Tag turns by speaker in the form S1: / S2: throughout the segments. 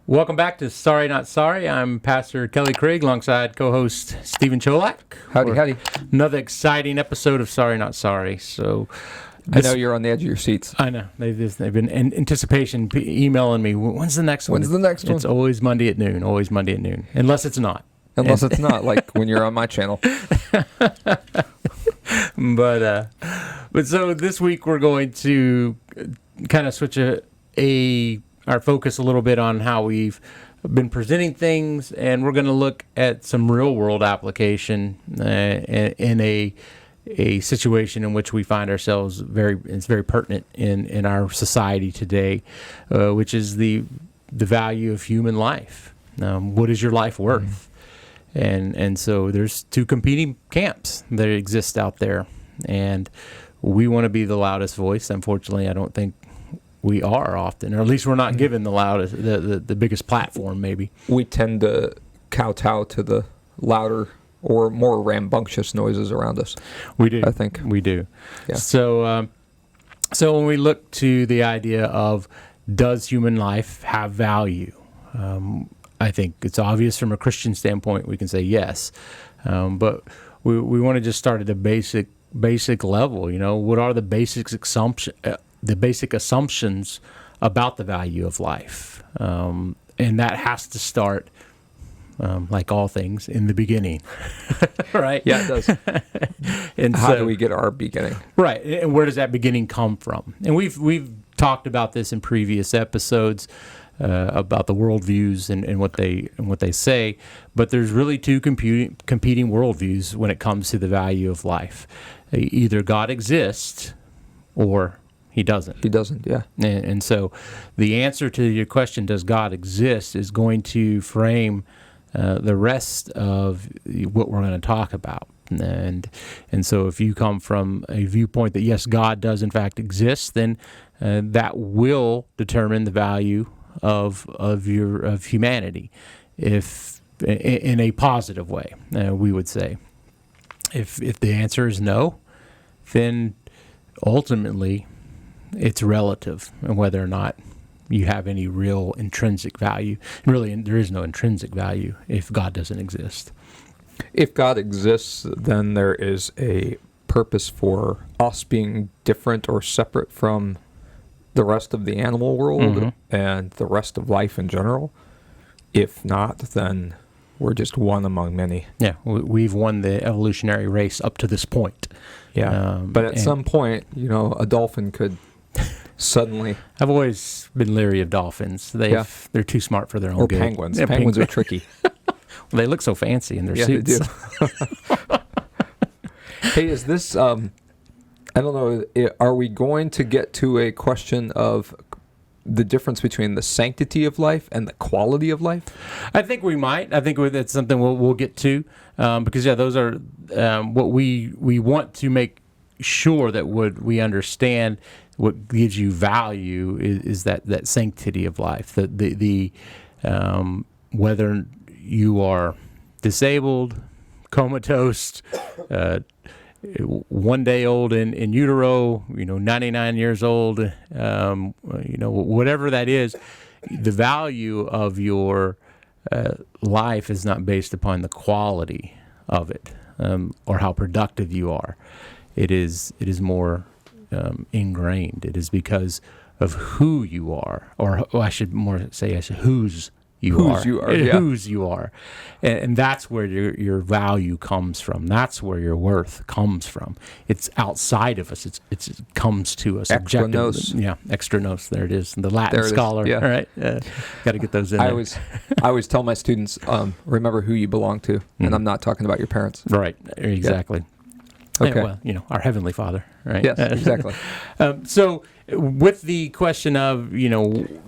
S1: Welcome back to Sorry Not Sorry. I'm Pastor Kelly Krieg alongside co-host Stephen Cholak.
S2: Howdy.
S1: Another exciting episode of Sorry Not Sorry. So
S2: I know you're on the edge of your seats.
S1: I know. They've been in anticipation emailing me. When's the next one?
S2: When's the next one?
S1: It's always Monday at noon. Always Monday at noon. Unless it's not.
S2: It's not, like when you're on my channel.
S1: But so this week we're going to kind of switch our focus a little bit on how we've been presenting things, and we're going to look at some real world application in a situation in which we find ourselves it's very pertinent in our society today, which is the value of human life. What is your life worth? And so there's two competing camps that exist out there, and we want to be the loudest voice. Unfortunately, I don't think we are often, or at least we're not given the loudest, the biggest platform. Maybe
S2: we tend to kowtow to the louder or more rambunctious noises around us.
S1: We do.
S2: I think
S1: we do.
S2: Yeah.
S1: So when we look to the idea of does human life have value, I think it's obvious from a Christian standpoint we can say yes, but we want to just start at a basic level. You know, what are the basic assumptions about the value of life, and that has to start, like all things, in the beginning, right?
S2: Yeah, it does.
S1: And
S2: how do we get our beginning?
S1: Right, and where does that beginning come from? And we've talked about this in previous episodes about the worldviews and what they say, but there's really two competing worldviews when it comes to the value of life. Either God exists, or He doesn't.
S2: He doesn't, yeah.
S1: And so the answer to your question, does God exist, is going to frame the rest of what we're going to talk about. And so if you come from a viewpoint that, yes, God does in fact exist, then that will determine the value of humanity, if in a positive way, we would say. If the answer is no, then ultimately it's relative, and whether or not you have any real intrinsic value. And really, there is no intrinsic value if God doesn't exist.
S2: If God exists, then there is a purpose for us being different or separate from the rest of the animal world and the rest of life in general. If not, then we're just one among many.
S1: Yeah, we've won the evolutionary race up to this point.
S2: Yeah, but at some point, a dolphin could suddenly...
S1: I've always been leery of dolphins. They're too smart for their own good.
S2: Or penguins. Yeah, penguins are tricky.
S1: Well, they look so fancy in their suits.
S2: They do. Hey, is this... I don't know, are we going to get to a question of the difference between the sanctity of life and the quality of life?
S1: I think we might. I think that's something we'll get to, because those are what we want to make sure that we understand. What gives you value is that sanctity of life. The whether you are disabled, comatose, 1 day old in utero, 99 years old, whatever that is, the value of your life is not based upon the quality of it, or how productive you are. It is more ingrained. It is because of who you are, or I should more say whose you are, and that's where your value comes from. That's where your worth comes from. It's outside of us. It comes to us.
S2: Extra nos.
S1: Yeah, extra nos. There it is. The Latin scholar.
S2: Yeah.
S1: All right, got to get those in. I
S2: always tell my students, remember who you belong to, and I'm not talking about your parents.
S1: Right. Exactly.
S2: Yeah. Okay.
S1: Yeah, well, our Heavenly Father, right?
S2: Yes, exactly.
S1: So with the question of,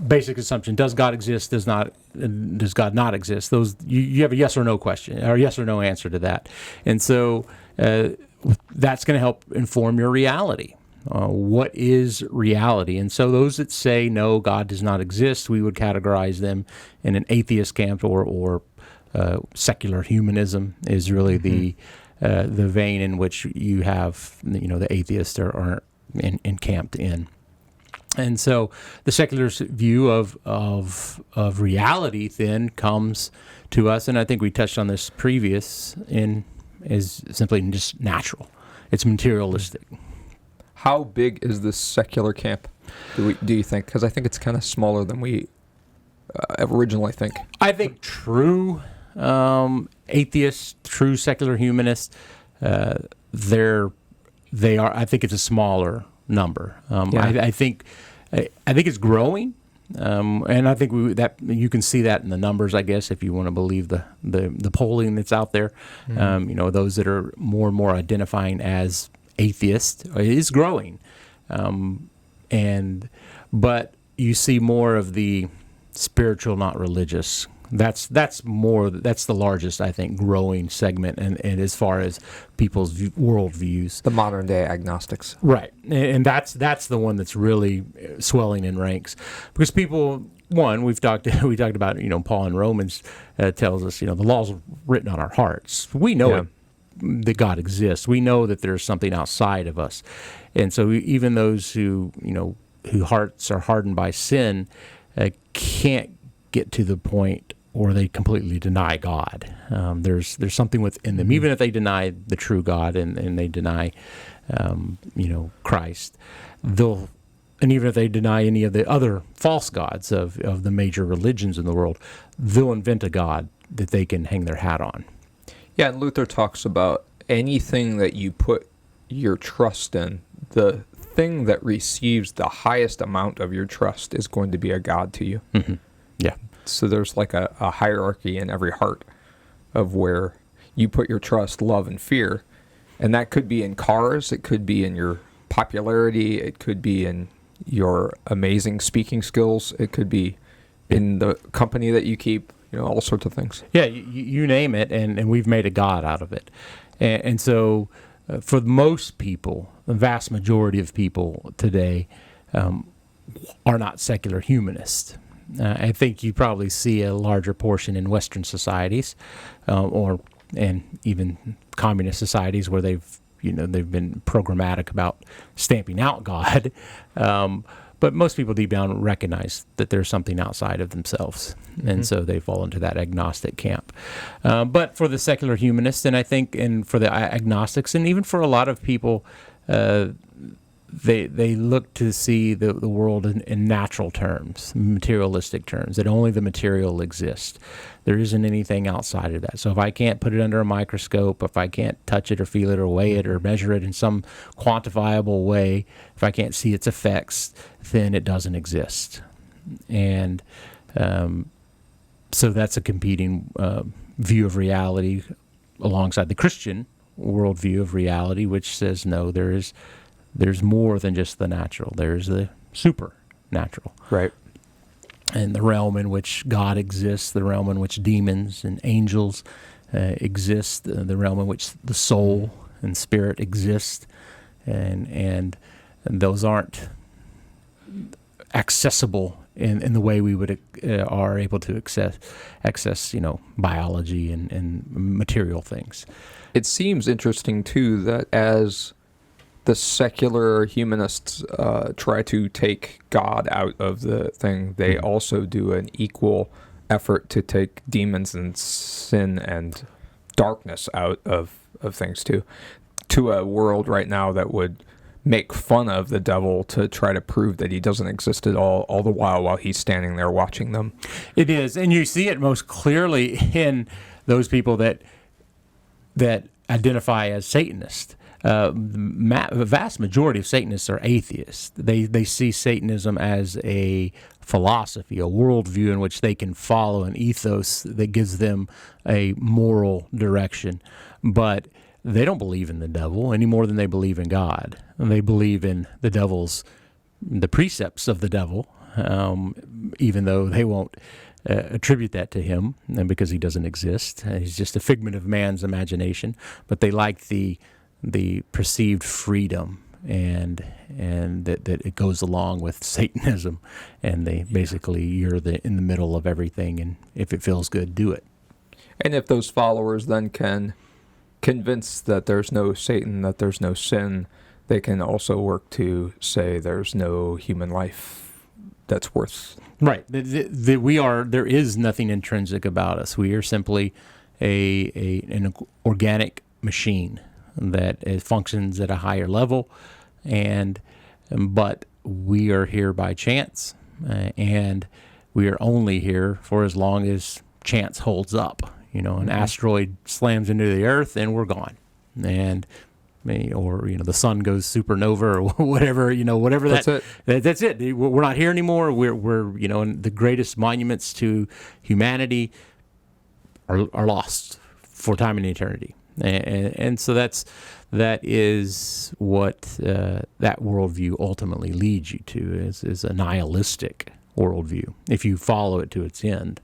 S1: basic assumption, does God exist, does God not exist? Those you have a yes or no question, or yes or no answer to that. And so that's going to help inform your reality. What is reality? And so those that say, no, God does not exist, we would categorize them in an atheist camp, or secular humanism is really the vein in which you have, the atheists are encamped in. And so the secular view of reality then comes to us, and I think we touched on this is simply just natural. It's materialistic.
S2: How big is this secular camp, do you think? Because I think it's kind of smaller than we originally think.
S1: I think true atheists, true secular humanists, they are. I think it's a smaller number. I think it's growing, and I think that you can see that in the numbers. I guess if you want to believe the polling that's out there, those that are more and more identifying as atheists is growing, but you see more of the spiritual, not religious. That's the largest, I think, growing segment, and as far as people's worldviews,
S2: the modern day agnostics,
S1: right? And that's the one that's really swelling in ranks, because people. One, we talked about, Paul in Romans tells us, the law's written on our hearts. We know that God exists. We know that there's something outside of us, and so even those whose hearts are hardened by sin can't get to the point or they completely deny God. There's something within them, even if they deny the true God and they deny, Christ. And even if they deny any of the other false gods of the major religions in the world, they'll invent a God that they can hang their hat on.
S2: Yeah, and Luther talks about anything that you put your trust in, the thing that receives the highest amount of your trust is going to be a God to you.
S1: Mm-hmm. Yeah.
S2: So there's like a hierarchy in every heart of where you put your trust, love, and fear. And that could be in cars, it could be in your popularity, it could be in your amazing speaking skills, it could be in the company that you keep, all sorts of things.
S1: Yeah, you name it, and we've made a God out of it. And so for most people, the vast majority of people today are not secular humanists. I think you probably see a larger portion in Western societies, and even communist societies where they've been programmatic about stamping out God. But most people deep down recognize that there's something outside of themselves, and so they fall into that agnostic camp. But for the secular humanists, and I think, and for the agnostics, and even for a lot of people, they look to see the world in natural terms, materialistic terms, that only the material exists. There isn't anything outside of that. So if I can't put it under a microscope, if I can't touch it or feel it or weigh it or measure it in some quantifiable way, if I can't see its effects, then it doesn't exist. And so that's a competing view of reality alongside the Christian worldview of reality, which says, no, there's more than just the natural. There's the supernatural.
S2: Right.
S1: And the realm in which God exists, the realm in which demons and angels exist, the realm in which the soul and spirit exist, and those aren't accessible in the way we would are able to access biology and material things.
S2: It seems interesting too that as the secular humanists try to take God out of the thing, they also do an equal effort to take demons and sin and darkness out of things too, to a world right now that would make fun of the devil to try to prove that he doesn't exist at all the while he's standing there watching them.
S1: It is, and you see it most clearly in those people that identify as Satanists. The vast majority of Satanists are atheists. They see Satanism as a philosophy, a worldview in which they can follow an ethos that gives them a moral direction. But they don't believe in the devil any more than they believe in God. And they believe in the precepts of the devil, even though they won't attribute that to him, and because he doesn't exist. He's just a figment of man's imagination. But they like the perceived freedom and that it goes along with Satanism, and they basically, you're in the middle of everything, and if it feels good, do it.
S2: And if those followers then can convince that there's no Satan, that there's no sin, they can also work to say there's no human life that's worth.
S1: Right. There is nothing intrinsic about us. We are simply an organic machine that functions at a higher level, but we are here by chance, and we are only here for as long as chance holds up. An asteroid slams into the Earth, and we're gone, and the sun goes supernova or whatever. Whatever
S2: That's it.
S1: That's it. We're not here anymore. We're and the greatest monuments to humanity are lost for time and eternity, and so that is what that worldview ultimately leads you to is a nihilistic worldview if you follow it to its end.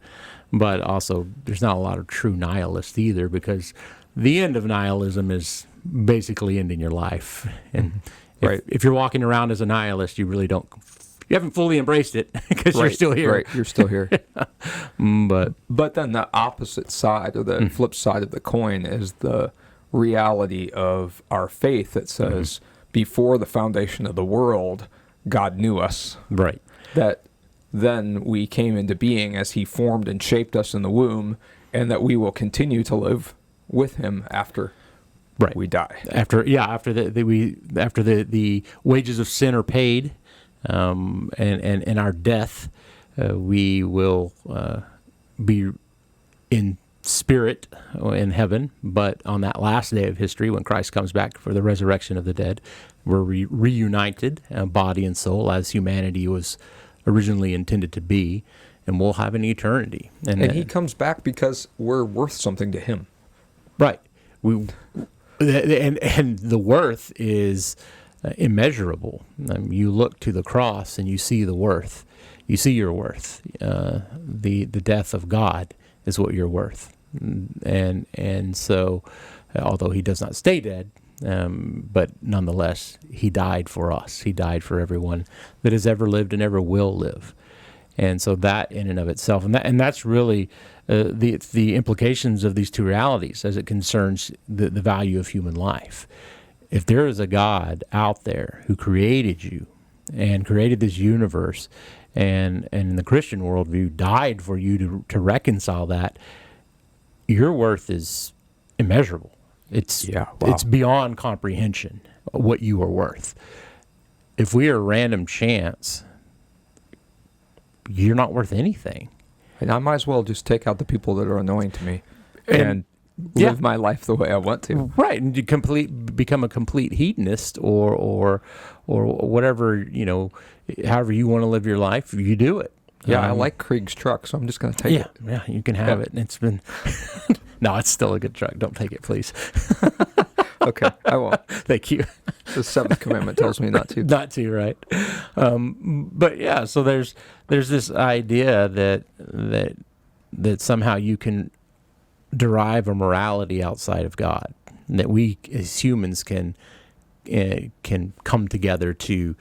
S1: But also, there's not a lot of true nihilists either, because the end of nihilism is basically ending your life. And if you're walking around as a nihilist, you haven't fully embraced it because you're still here.
S2: Right, you're still here.
S1: But
S2: then the opposite side, or the flip side of the coin, is the reality of our faith that says, before the foundation of the world, God knew us.
S1: Right.
S2: That then we came into being as he formed and shaped us in the womb, and that we will continue to live with him after we die.
S1: After the wages of sin are paid, and our death, we will be in spirit in heaven. But on that last day of history, when Christ comes back for the resurrection of the dead, we're reunited, body and soul, as humanity was originally intended to be, and we'll have an eternity.
S2: And he comes back because we're worth something to him.
S1: Right. And the worth is immeasurable. You look to the cross and you see the worth. You see your worth. The death of God is what you're worth. And so, although he does not stay dead, but nonetheless, he died for us. He died for everyone that has ever lived and ever will live. And so that in and of itself, and that's really the implications of these two realities as it concerns the value of human life. If there is a God out there who created you and created this universe, and in the Christian worldview died for you to reconcile that, your worth is immeasurable. It's beyond comprehension what you are worth. If we are random chance, you're not worth anything.
S2: And I might as well just take out the people that are annoying to me and live my life the way I want to.
S1: Right, and you become a complete hedonist or whatever, however you want to live your life, you do it.
S2: Yeah, I like Krieg's truck, so I'm just going to take it.
S1: Yeah, you can have it. And it's been... No, it's still a good truck. Don't take it, please.
S2: Okay, I won't.
S1: Thank you.
S2: The seventh commandment tells me not to.
S1: Not to, right? But yeah, so there's this idea that somehow you can derive a morality outside of God, and that we as humans can come together to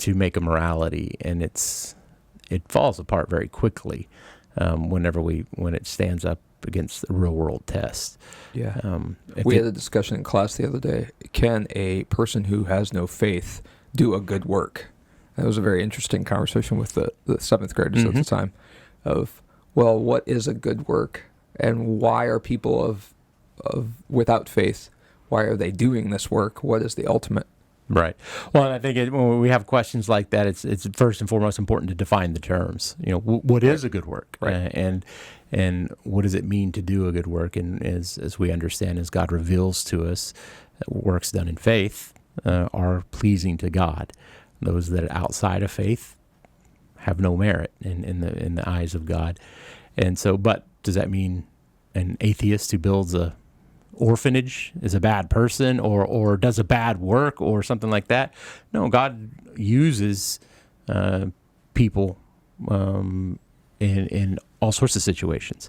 S1: make a morality, and it falls apart very quickly when it stands up against the real world test.
S2: Yeah. We had a discussion in class the other day. Can a person who has no faith do a good work? That was a very interesting conversation with the seventh graders at the time of, well, what is a good work, and why are people of without faith, why are they doing this work? What is the ultimate?
S1: Right. Well, and I think when we have questions like that, it's first and foremost important to define the terms. What is a good work, and what does it mean to do a good work? And as we understand, as God reveals to us, works done in faith are pleasing to God. Those that are outside of faith have no merit in the eyes of God. And so, but does that mean an atheist who builds a orphanage is a bad person or does a bad work or something like that? No, God uses people in all sorts of situations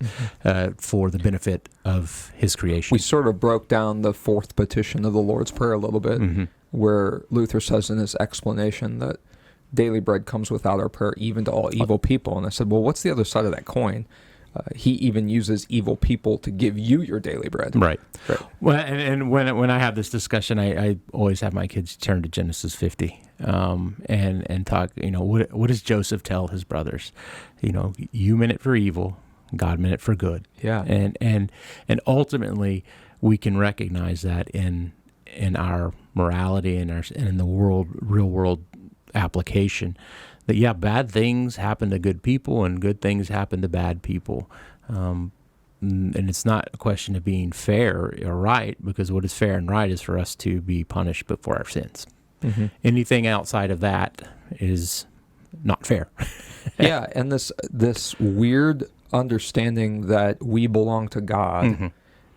S1: for the benefit of his creation.
S2: We sort of broke down the fourth petition of the Lord's Prayer a little bit, where Luther says in his explanation that daily bread comes without our prayer even to all evil people. And I said, well, what's the other side of that coin? he even uses evil people to give you your daily bread.
S1: Right.
S2: Right.
S1: Well, and when I have this discussion, I always have my kids turn to Genesis 50, and talk. What does Joseph tell his brothers? You meant it for evil, God meant it for good.
S2: Yeah.
S1: And ultimately, we can recognize that in our morality and in the real world application. That bad things happen to good people and good things happen to bad people. And it's not a question of being fair or right, because what is fair and right is for us to be punished but for our sins.
S2: Mm-hmm.
S1: Anything outside of that is not fair.
S2: Yeah, and this weird understanding that we belong to God,
S1: Mm-hmm.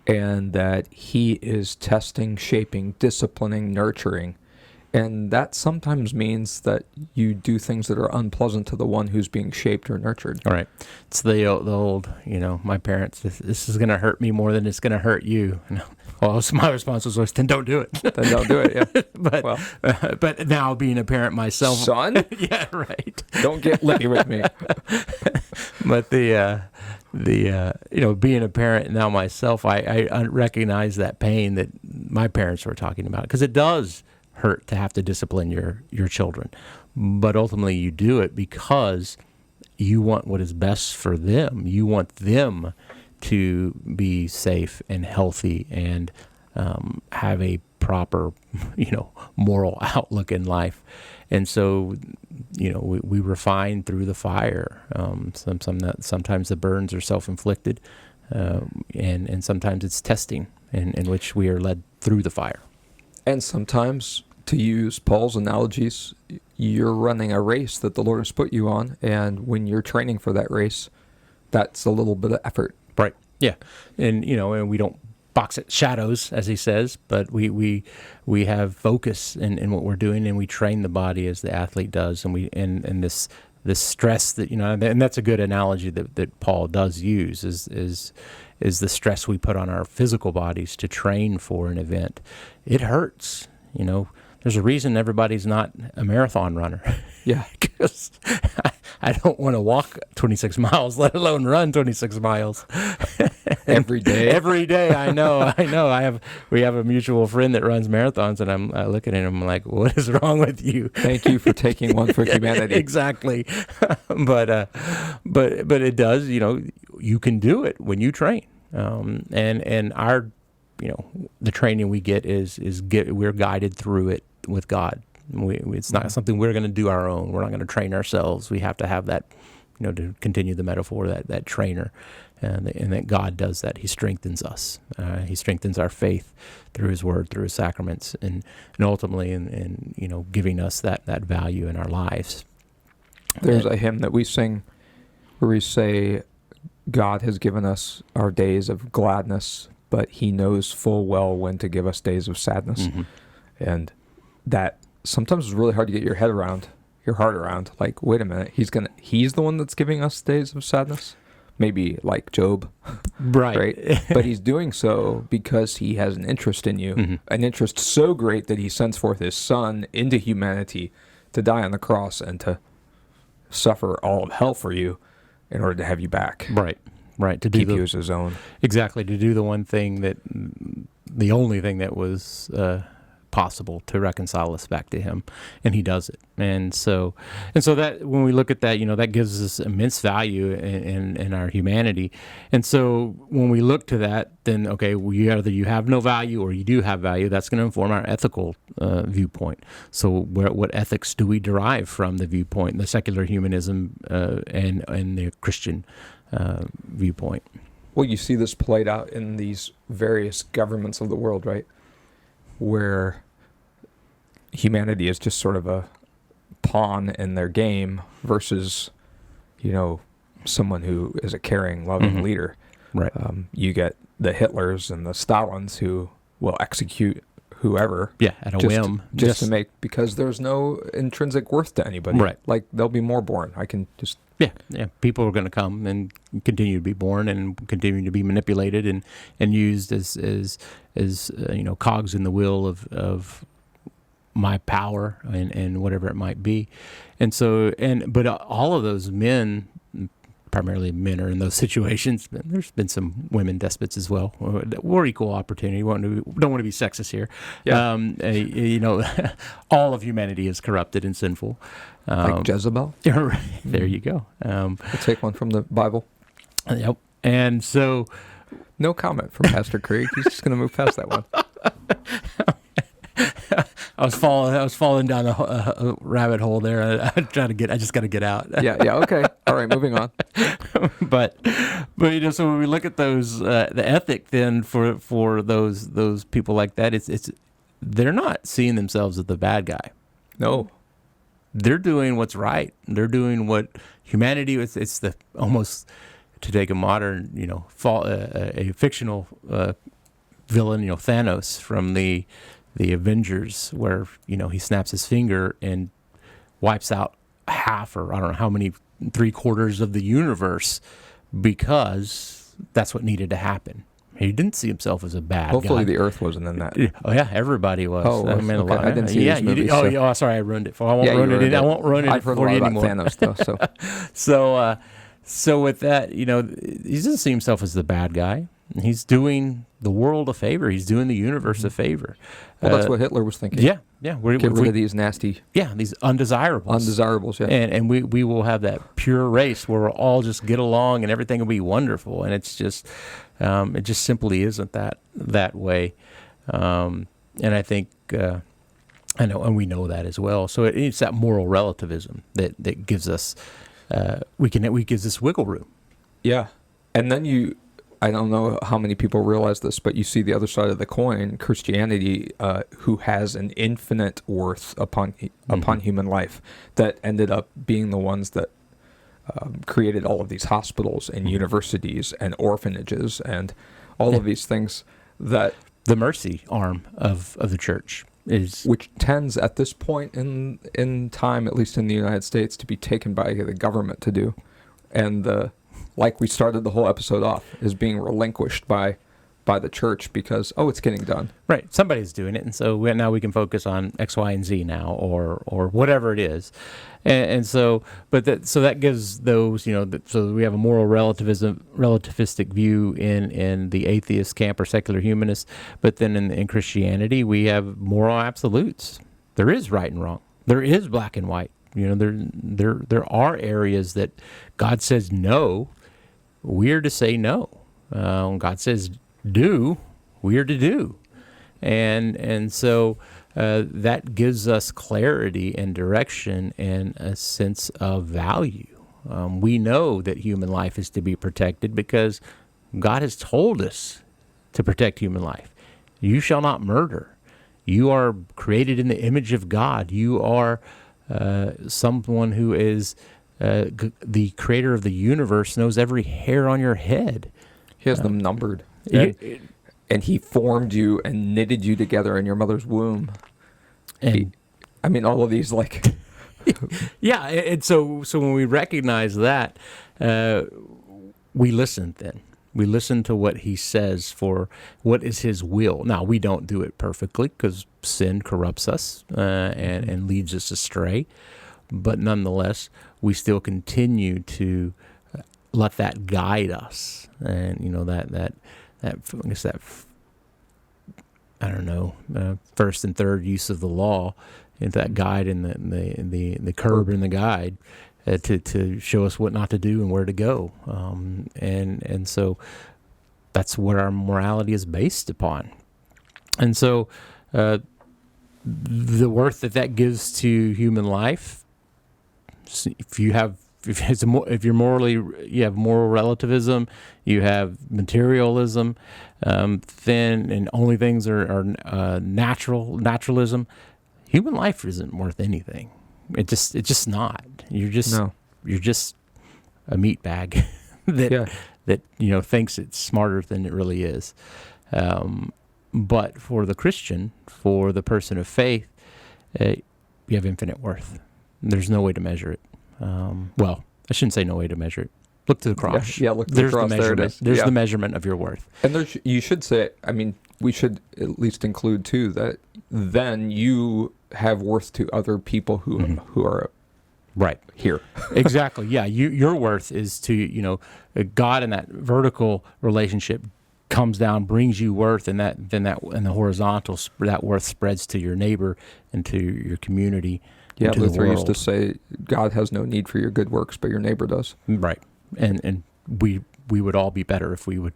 S2: and that he is testing, shaping, disciplining, nurturing. And that sometimes means that you do things that are unpleasant to the one who's being shaped or nurtured.
S1: All right. It's the old, my parents, this is going to hurt me more than it's going to hurt you. Well, my response was always, then don't do it.
S2: Then don't do it, yeah.
S1: But now being a parent myself.
S2: Son?
S1: Yeah, right.
S2: Don't get licky with me.
S1: But being a parent now myself, I recognize that pain that my parents were talking about, because it does hurt to have to discipline your children. But ultimately you do it because you want what is best for them. You want them to be safe and healthy and have a proper, moral outlook in life. And so, we refine through the fire. Sometimes the burns are self-inflicted, and sometimes it's testing in which we are led through the fire.
S2: And sometimes, to use Paul's analogies, you're running a race that the Lord has put you on, and when you're training for that race, that's a little bit of effort.
S1: Right. Yeah. And and we don't box at shadows, as he says, but we have focus in what we're doing, and we train the body as the athlete does, and this stress that and that's a good analogy that Paul does use is the stress we put on our physical bodies to train for an event. It hurts. There's a reason everybody's not a marathon runner.
S2: Yeah.
S1: Because I don't want to walk 26 miles, let alone run 26 miles.
S2: Every day.
S1: Every day. I know. We have a mutual friend that runs marathons, and I look at him and I'm like, what is wrong with you?
S2: Thank you for taking one for humanity.
S1: Exactly. But it does, you can do it when you train. And our, the training we get we're guided through it with God. It's not something we're going to do our own. We're not going to train ourselves. We have to have that, to continue the metaphor, that trainer, and that God does that. He strengthens us. He strengthens our faith through His Word, through His sacraments, and ultimately in giving us that value in our lives.
S2: There's a hymn that we sing where we say, God has given us our days of gladness, but He knows full well when to give us days of sadness.
S1: Mm-hmm.
S2: And that sometimes is really hard to get your heart around. Like, wait a minute, he's the one that's giving us days of sadness? Maybe like Job.
S1: Right.
S2: But He's doing so because He has an interest in you,
S1: mm-hmm.
S2: an interest so great that He sends forth His Son into humanity to die on the cross and to suffer all of hell for you in order to have you back.
S1: Right. To
S2: keep you as His own.
S1: Exactly. To do the only thing that was possible to reconcile us back to Him, and He does it. And so that when we look at that, that gives us immense value in our humanity. And so when we look to that, then okay, either you have no value or you do have value. That's going to inform our ethical viewpoint. So what ethics do we derive from the viewpoint, the secular humanism and the Christian viewpoint?
S2: Well, you see this played out in these various governments of the world, right? Where humanity is just sort of a pawn in their game versus, someone who is a caring, loving
S1: mm-hmm.
S2: leader.
S1: Right.
S2: You get the Hitlers and the Stalins who will execute whoever.
S1: Yeah, at a whim.
S2: Just to make, because there's no intrinsic worth to anybody.
S1: Right.
S2: Like, there'll be more born. I can just...
S1: Yeah. People are going to come and continue to be born and continue to be manipulated and used as cogs in the wheel of my power and whatever it might be. And so, but all of those men primarily men are in those situations. But there's been some women despots as well. We're equal opportunity. Don't want to be sexist here.
S2: Yeah.
S1: All of humanity is corrupted and sinful.
S2: Like Jezebel?
S1: There you go.
S2: We'll take one from the Bible.
S1: Yep. And so...
S2: No comment from Pastor Krieg. He's just going to move past that one.
S1: I was falling down a rabbit hole there. I just got to get out.
S2: Yeah. Okay. All right. Moving on.
S1: but so when we look at those, the ethic then for those people like that, it's they're not seeing themselves as the bad guy.
S2: No.
S1: They're doing what's right. They're doing what humanity. It's the almost, to take a modern, a fictional villain, Thanos from the Avengers, where he snaps his finger and wipes out half, or I don't know how many, 3/4 of the universe, because that's what needed to happen. He didn't see himself as a bad guy.
S2: Hopefully the Earth wasn't in that.
S1: Oh yeah, everybody was.
S2: Oh, okay. I didn't see these movies.
S1: Oh, sorry, I ruined it. I won't ruin it for you anymore.
S2: I've heard a lot about Thanos, though.
S1: So with that, he doesn't see himself as the bad guy. He's doing the world a favor. He's doing the universe a favor.
S2: Well, that's what Hitler was thinking.
S1: Yeah.
S2: Get rid of these nasty...
S1: Yeah, these undesirables.
S2: Undesirables, yeah.
S1: And we will have that pure race where we'll all just get along and everything will be wonderful. And it's just, it just simply isn't that way. And I think, I know, and we know that as well. So it's that moral relativism that gives us, we gives us wiggle room.
S2: Yeah. And then I don't know how many people realize this, but you see the other side of the coin, Christianity, who has an infinite worth upon human life, that ended up being the ones that created all of these hospitals and universities and orphanages and all of these things that...
S1: The mercy arm of the church is...
S2: Which tends, at this point in time, at least in the United States, to be taken by the government to do. And like we started the whole episode off, is being relinquished by the church because, it's getting done. Right.
S1: Somebody's doing it. And so now we can focus on X, Y, and Z now, or whatever it is. And so, so that gives those, so we have a moral relativistic view in the atheist camp or secular humanist. But then in Christianity, we have moral absolutes. There is right and wrong. There is black and white. There are areas that God says no, we're to say no. God says do, we're to do. And so that gives us clarity and direction and a sense of value. We know that human life is to be protected because God has told us to protect human life. You shall not murder. You are created in the image of God. You are someone who is the creator of the universe, knows every hair on your head.
S2: He has them numbered. And he formed you and knitted you together in your mother's womb. And all of these, like...
S1: Yeah, and so when we recognize that, we listen then. We listen to what he says for what is his will. Now, we don't do it perfectly because sin corrupts us and leads us astray. But nonetheless, we still continue to let that guide us. And, first and third use of the law, into that guide and the curb and the guide to show us what not to do and where to go. And so that's what our morality is based upon. And so the worth that gives to human life, if you have moral relativism, you have materialism, then and only things are naturalism. Human life isn't worth anything. It's just not. You're just a meat bag that thinks it's smarter than it really is. But for the Christian, for the person of faith, you have infinite worth. There's no way to measure it. Well, I shouldn't say no way to measure it. Look to the cross.
S2: Yeah, look to the cross. There it is.
S1: There's the measurement of your worth.
S2: And you should say, we should at least include, too, that then you have worth to other people who are
S1: Right.
S2: here.
S1: Exactly. Yeah. Your worth is to, God in that vertical relationship comes down, brings you worth, and then the horizontal, that worth spreads to your neighbor and to your community.
S2: Yeah,
S1: and to the
S2: Luther used to
S1: world.
S2: say, God has no need for your good works, but your neighbor does.
S1: Right. And we would all be better if we would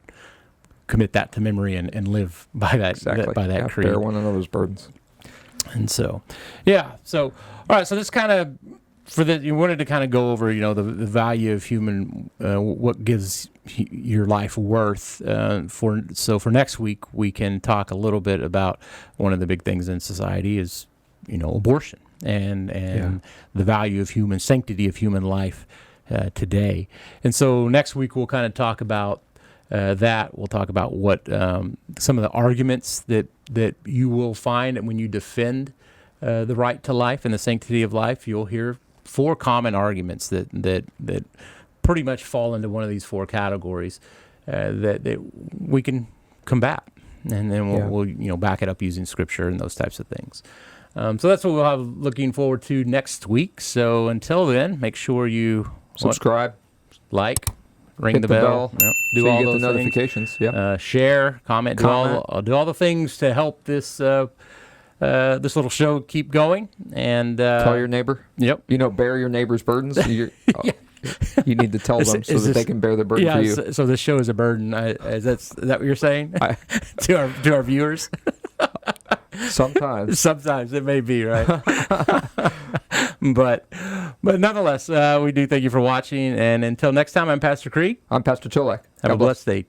S1: commit that to memory and live by that,
S2: Exactly.
S1: by that creed.
S2: Bear one another's burdens.
S1: And so, yeah. So, all right. So this kind of, you wanted to kind of go over, the value of human, what gives your life worth. For next week, we can talk a little bit about one of the big things in society is, abortion and the value of sanctity of human life today. And so next week we'll kind of talk about that. We'll talk about what some of the arguments that you will find when you defend the right to life and the sanctity of life. You'll hear 4 common arguments that pretty much fall into one of these 4 categories that we can combat, and then we'll back it up using scripture and those types of things. So that's what we'll have looking forward to next week. So until then, make sure you
S2: Subscribe,
S1: like, ring
S2: hit
S1: the bell,
S2: do
S1: do
S2: so
S1: all
S2: you get
S1: those
S2: the notifications.
S1: things.
S2: Yeah.
S1: Share, comment, do all the things to help this this little show keep going. And
S2: Tell your neighbor.
S1: Yep.
S2: Bear your neighbor's burdens. You need to tell them so that they can bear the burden for you.
S1: So this show is a burden. Is that what you're saying to our viewers?
S2: Sometimes
S1: it may be, right? but nonetheless, we do thank you for watching. And until next time, I'm Pastor Krieg.
S2: I'm Pastor Cholak.
S1: Have a blessed day.